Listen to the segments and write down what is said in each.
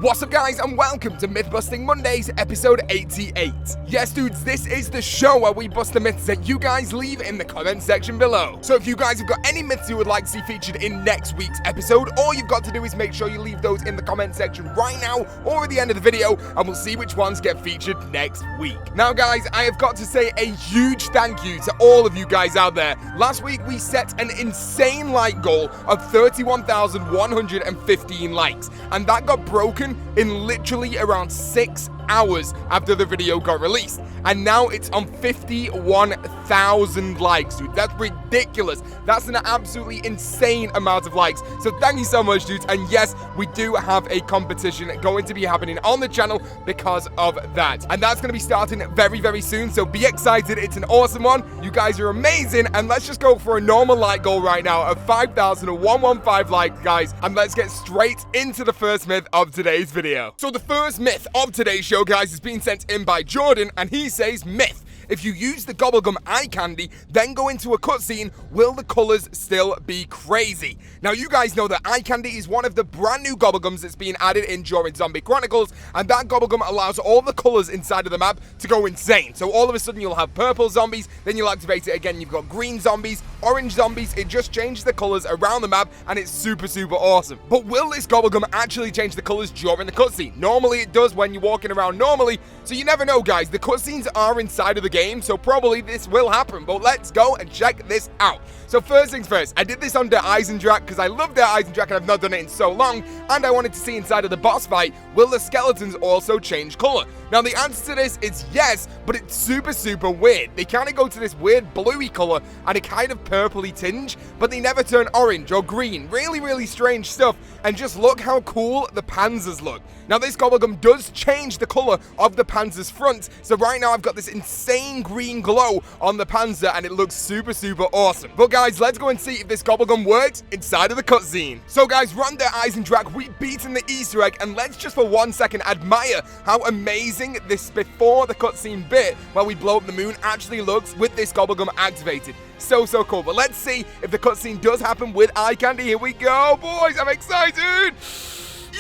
What's up guys, and welcome to Myth-Busting Mondays, episode 88. Yes dudes, this is the show where we bust the myths that you guys leave in the comment section below. So if you guys have got any myths you would like to see featured in next week's episode, all you've got to do is make sure you leave those in the comment section right now or at the end of the video, and we'll see which ones get featured next week. Now guys, I have got to say a huge thank you to all of you guys out there. Last week we set an insane like goal of 31,115 likes, and that got broken in literally around 6 hours after the video got released, and now it's on 51,000 likes, dude. That's ridiculous. That's an absolutely insane amount of likes. So thank you so much, dudes. And yes, we do have a competition going to be happening on the channel because of that, and that's going to be starting very, very soon. So be excited. It's an awesome one. You guys are amazing, and let's just go for a normal like goal right now of 5,115 likes, guys, and let's get straight into the first myth of today's video. So the first myth of today's show, guys, is being sent in by Jordan, and he says, myth: if you use the gobblegum eye candy, then go into a cutscene, will the colors still be crazy? Now, you guys know that eye candy is one of the brand new gobblegums that's being added in during Zombie Chronicles, and that gobblegum allows all the colors inside of the map to go insane. So all of a sudden you'll have purple zombies, then you'll activate it again, you've got green zombies, orange zombies. It just changes the colors around the map, and it's super, super awesome. But will this gobblegum actually change the colors during the cutscene? Normally it does when you're walking around normally, so you never know, guys. The cutscenes are inside of the game, so probably this will happen, but let's go and check this out. So first things first, I did this on Der Eisendrache because I love Der Eisendrache and I've not done it in so long, and I wanted to see inside of the boss fight, will the skeletons also change color? Now the answer to this is yes, but it's super, super weird. They kind of go to this weird bluey color and a kind of purpley tinge, but they never turn orange or green. Really, really strange stuff, and just look how cool the panzers look. Now this gobblegum does change the color of the panzer's front, so right now I've got this insane green glow on the panzer, and it looks super, super awesome. But guys, let's go and see if this gobblegum works inside of the cutscene. So guys, we're on Der Eisendrache, we've beaten the Easter egg, and let's just for 1 second admire how amazing this before the cutscene bit where we blow up the moon actually looks with this gobblegum activated. So, so cool. But let's see if the cutscene does happen with eye candy. Here we go, boys. I'm excited.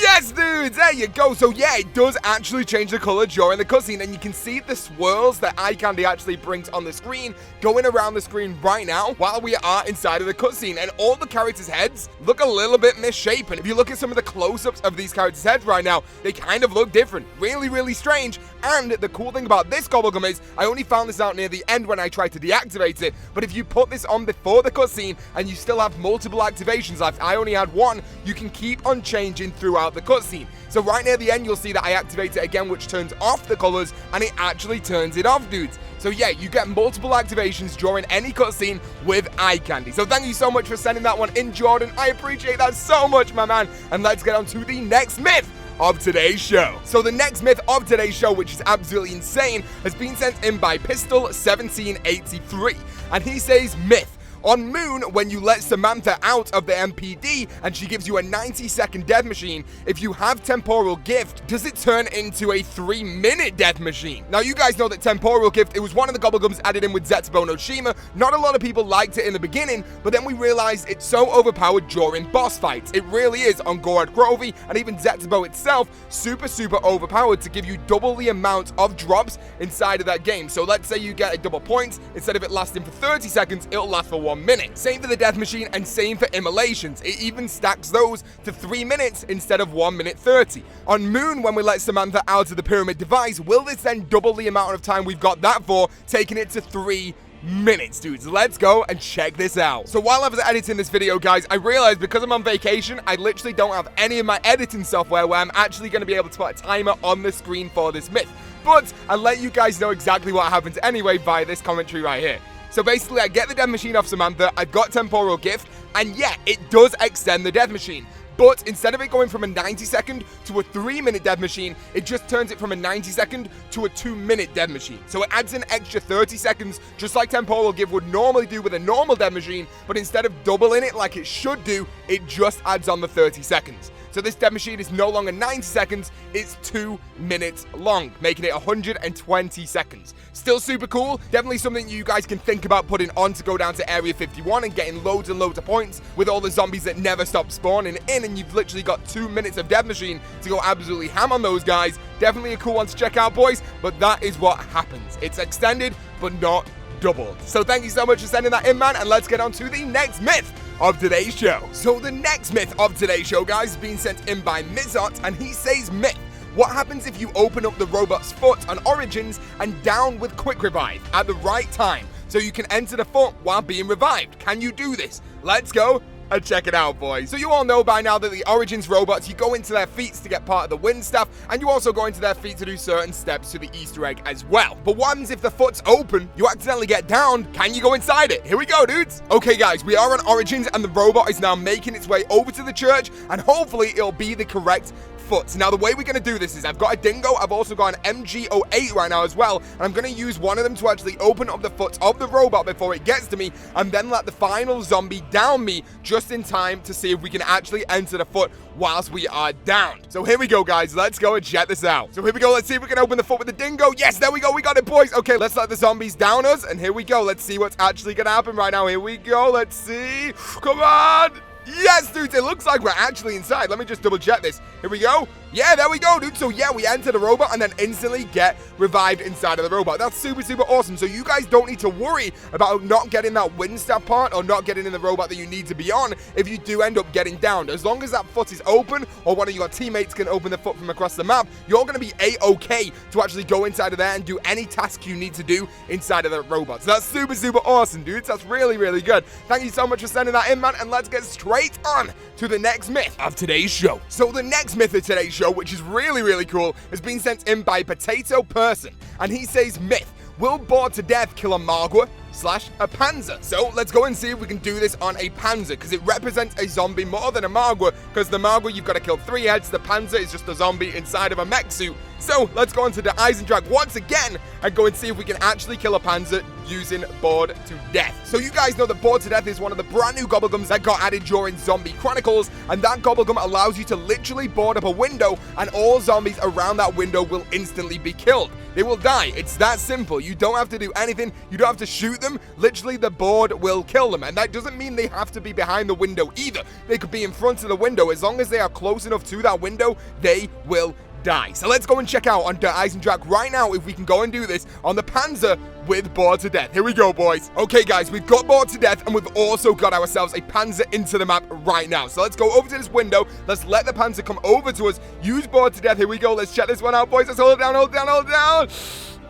Yes, dudes, there you go. So yeah, it does actually change the color during the cutscene, and you can see the swirls that eye candy actually brings on the screen going around the screen right now while we are inside of the cutscene, and all the characters' heads look a little bit misshapen. If you look at some of the close-ups of these characters' heads right now, they kind of look different. Really, really strange. And the cool thing about this gobblegum is I only found this out near the end when I tried to deactivate it, but if you put this on before the cutscene and you still have multiple activations left, I only had one, you can keep on changing throughout the cutscene. So right near the end, you'll see that I activate it again, which turns off the colors, and it actually turns it off, dudes. So yeah, you get multiple activations during any cutscene with eye candy. So thank you so much for sending that one in, Jordan. I appreciate that so much, my man. And let's get on to the next myth of today's show. So the next myth of today's show, which is absolutely insane, has been sent in by Pistol1783, and he says, myth: on Moon, when you let Samantha out of the MPD and she gives you a 90-second death machine, if you have Temporal Gift, does it turn into a 3-minute death machine? Now, you guys know that Temporal Gift, it was one of the gobblegums added in with Zetsubo no Shima. Not a lot of people liked it in the beginning, but then we realized it's so overpowered during boss fights. It really is on Gorod Grovey and even Zetsubo itself, super, super overpowered to give you double the amount of drops inside of that game. So let's say you get a double points, instead of it lasting for 30 seconds, it'll last for 1 minute. Same for the death machine, and same for immolations. It even stacks those to 3 minutes instead of 1 minute 30. On Moon, when we let Samantha out of the pyramid device, will this then double the amount of time we've got that for, taking it to 3 minutes, dudes? Let's go and check this out. So while I was editing this video, guys, I realized because I'm on vacation, I literally don't have any of my editing software where I'm actually going to be able to put a timer on the screen for this myth. But I'll let you guys know exactly what happens anyway via this commentary right here. So basically, I get the death machine off Samantha, I've got Temporal Gift, and yeah, it does extend the death machine. But instead of it going from a 90-second to a 3-minute death machine, it just turns it from a 90-second to a 2-minute death machine. So it adds an extra 30 seconds, just like Temporal Gift would normally do with a normal death machine, but instead of doubling it like it should do, it just adds on the 30 seconds. So this death machine is no longer 90 seconds, it's 2 minutes long, making it 120 seconds. Still super cool, definitely something you guys can think about putting on to go down to Area 51 and getting loads and loads of points with all the zombies that never stop spawning in, and you've literally got 2 minutes of death machine to go absolutely ham on those guys. Definitely a cool one to check out, boys, but that is what happens. It's extended, but not doubled. So thank you so much for sending that in, man, and let's get on to the next myth of today's show. So the next myth of today's show, guys, is being sent in by Mizot, and he says, myth: what happens if you open up the robot's foot on Origins and down with quick revive at the right time so you can enter the foot while being revived? Can you do this? Let's go and check it out, boys. So you all know by now that the Origins robots, you go into their feet to get part of the wind stuff, and you also go into their feet to do certain steps to the Easter egg as well. But what happens if the foot's open, you accidentally get down? Can you go inside it? Here we go, dudes. Okay, guys, we are on Origins, and the robot is now making its way over to the church, and hopefully it'll be the correct foot. Now, the way we're going to do this is I've got a dingo, I've also got an MG08 right now as well, and I'm going to use one of them to actually open up the foot of the robot before it gets to me, and then let the final zombie down me just in time to see if we can actually enter the foot whilst we are down. So here we go, guys. Let's go and check this out. So here we go. Let's see if we can open the foot with the dingo. Yes, there we go. We got it, boys. Okay, let's let the zombies down us, and here we go. Let's see what's actually going to happen right now. Here we go. Let's see. Come on. Yes, dudes, it looks like we're actually inside. Let me just double check this. Here we go. Yeah, there we go, dude. So yeah, we enter the robot and then instantly get revived inside of the robot. That's super, super awesome. So you guys don't need to worry about not getting that wind staff part or not getting in the robot that you need to be on if you do end up getting downed. As long as that foot is open or one of your teammates can open the foot from across the map, you're going to be A-okay to actually go inside of there and do any task you need to do inside of the robot. So that's super, super awesome, dudes. That's really, really good. Thank you so much for sending that in, man. And let's get straight on to the next myth of today's show. So the next myth of today's show, which is really, really cool, has been sent in by Potato Person, and he says, myth: will bored to death kill a Margwa / a panzer? So let's go and see if we can do this on a panzer, because it represents a zombie more than a Margwa, because the Margwa, you've got to kill 3 heads, the panzer is just a zombie inside of a mech suit. So let's go into the Eisendrache once again and go and see if we can actually kill a panzer using bored to death. So you guys know that bored to death is one of the brand new gobblegums that got added during Zombie Chronicles, and that gobblegum allows you to literally board up a window, and all zombies around that window will instantly be killed. They will die. It's that simple. You don't have to do anything. You don't have to shoot them. Literally, the board will kill them. And that doesn't mean they have to be behind the window either. They could be in front of the window. As long as they are close enough to that window, they will die. So let's go and check out on the Eisendrache right now if we can go and do this on the panzer with bored to death. Here we go, boys. Okay, guys, we've got bored to death, and we've also got ourselves a panzer into the map right now. So let's go over to this window. Let's let the panzer come over to us. Use bored to death. Here we go. Let's check this one out, boys. Let's hold it down, hold it down, hold it down.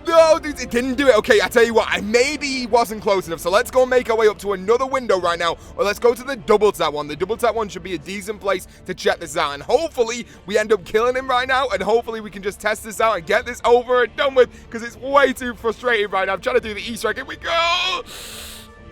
No, dude, it didn't do it. Okay, I tell you what, I maybe wasn't close enough. So let's go and make our way up to another window right now. Or let's go to the double tap one. The double tap one should be a decent place to check this out. And hopefully, we end up killing him right now. And hopefully, we can just test this out and get this over and done with. Because it's way too frustrating right now. I'm trying to do the Easter egg. Here we go.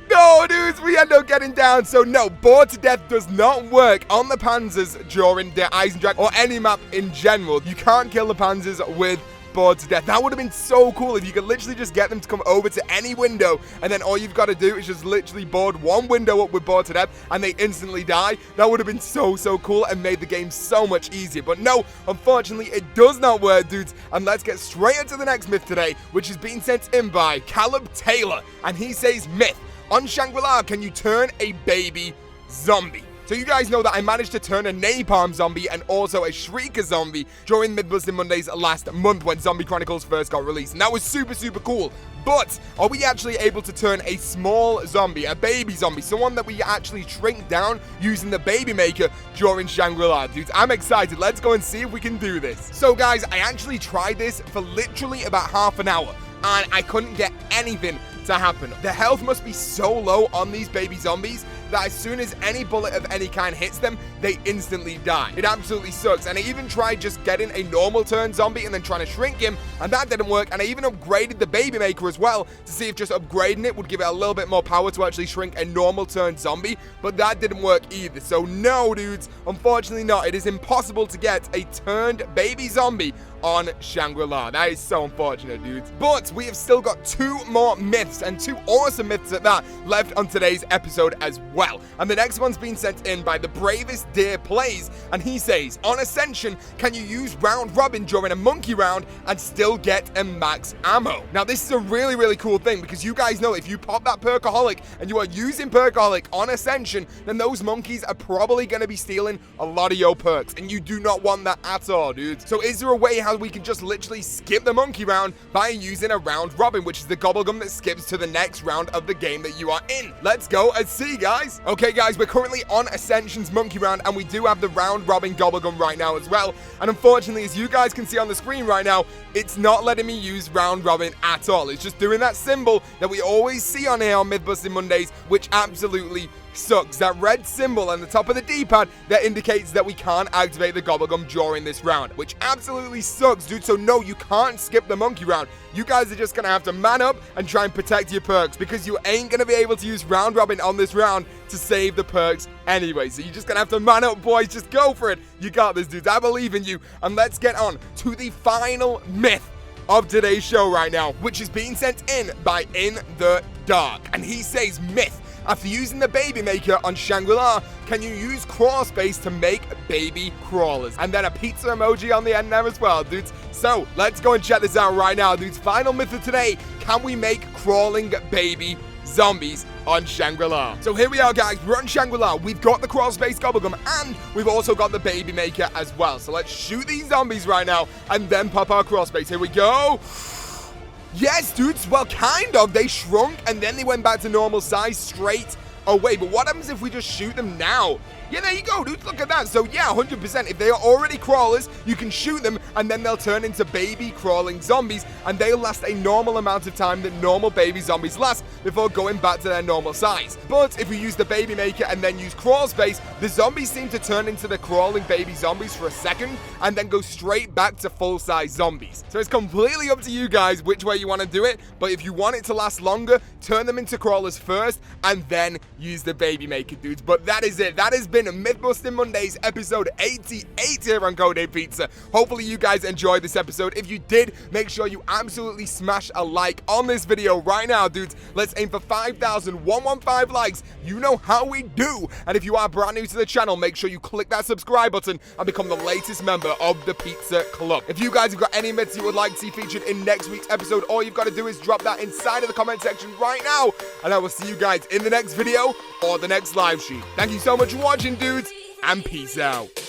No, dudes, we end up getting down. So no, bored to death does not work on the panzers during the Eisendrache or any map in general. You can't kill the panzers with bored to death. That would have been so cool if you could literally just get them to come over to any window, and then all you've got to do is just literally board one window up with bored to death and they instantly die. That would have been so, so cool and made the game so much easier. But no, unfortunately, it does not work, dudes. And let's get straight into the next myth today, which is being sent in by Caleb Taylor. And he says, myth: on Shangri-La, can you turn a baby zombie? So you guys know that I managed to turn a napalm zombie and also a shrieker zombie during Mythbusting Mondays last month when Zombie Chronicles first got released. And that was super, super cool. But are we actually able to turn a small zombie, a baby zombie, someone that we actually shrink down using the baby maker during Shangri-La? Dudes, I'm excited. Let's go and see if we can do this. So guys, I actually tried this for literally about half an hour, and I couldn't get anything to happen. The health must be so low on these baby zombies that as soon as any bullet of any kind hits them, they instantly die. It absolutely sucks. And I even tried just getting a normal turn zombie and then trying to shrink him, and that didn't work. And I even upgraded the baby maker as well to see if just upgrading it would give it a little bit more power to actually shrink a normal turn zombie, but that didn't work either. So no, dudes, unfortunately not. It is impossible to get a turned baby zombie on Shangri-La. That is so unfortunate, dudes. But we have still got 2 more myths, and 2 awesome myths at that, left on today's episode as well. And the next one's been sent in by the Bravest Deer Plays, and he says, on Ascension, can you use round robin during a monkey round and still get a max ammo? Now, this is a really, really cool thing, because you guys know if you pop that Perkaholic and you are using Perkaholic on Ascension, then those monkeys are probably going to be stealing a lot of your perks, and you do not want that at all, dude. So is there a way how we can just literally skip the monkey round by using a round robin, which is the gobblegum that skips to the next round of the game that you are in? Let's go and see, guys. Okay, guys, we're currently on Ascension's monkey round, and we do have the round robin gobblegum right now as well. And unfortunately, as you guys can see on the screen right now, it's not letting me use round robin at all. It's just doing that symbol that we always see on here on Mythbusting Mondays, which absolutely sucks. That red symbol on the top of the D-pad that indicates that we can't activate the gobblegum during this round, which absolutely sucks, dude. So no, you can't skip the monkey round. You guys are just gonna have to man up and try and protect your perks, because you ain't gonna be able to use round robin on this round to save the perks anyway. So you're just gonna have to man up, boys. Just go for it. You got this, dudes. I believe in you. And let's get on to the final myth of today's show right now, which is being sent in by In the Dark. And he says, myth: after using the baby maker on Shangri-La, can you use crawl space to make baby crawlers? And then a pizza emoji on the end there as well, dudes. So let's go and check this out right now, dudes. Final myth of today: can we make crawling baby zombies on Shangri-La? So here we are, guys. We're on Shangri-La. We've got the crawl space gobblegum, and we've also got the baby maker as well. So let's shoot these zombies right now and then pop our crawl space. Here we go. Yes, dudes, well, kind of. They shrunk, and then they went back to normal size straight away. But what happens if we just shoot them now? Yeah, there you go, dudes. Look at that. So, yeah, 100%. If they are already crawlers, you can shoot them, and then they'll turn into baby crawling zombies, and they'll last a normal amount of time that normal baby zombies last before going back to their normal size. But if we use the baby maker and then use crawl space, the zombies seem to turn into the crawling baby zombies for a second, and then go straight back to full-size zombies. So it's completely up to you guys which way you want to do it, but if you want it to last longer, turn them into crawlers first, and then use the baby maker, dudes. But that is it. That has been Mythbusting Mondays episode 88 here on CodeNamePizza. Hopefully you guys enjoyed this episode. If you did, make sure you absolutely smash a like on this video right now, dudes. Let's aim for 5,115 likes. You know how we do. And if you are brand new to the channel, make sure you click that subscribe button and become the latest member of the Pizza Club. If you guys have got any myths you would like to see featured in next week's episode, all you've got to do is drop that inside of the comment section right now, and I will see you guys in the next video or the next live stream. Thank you so much for watching, dudes, and peace out.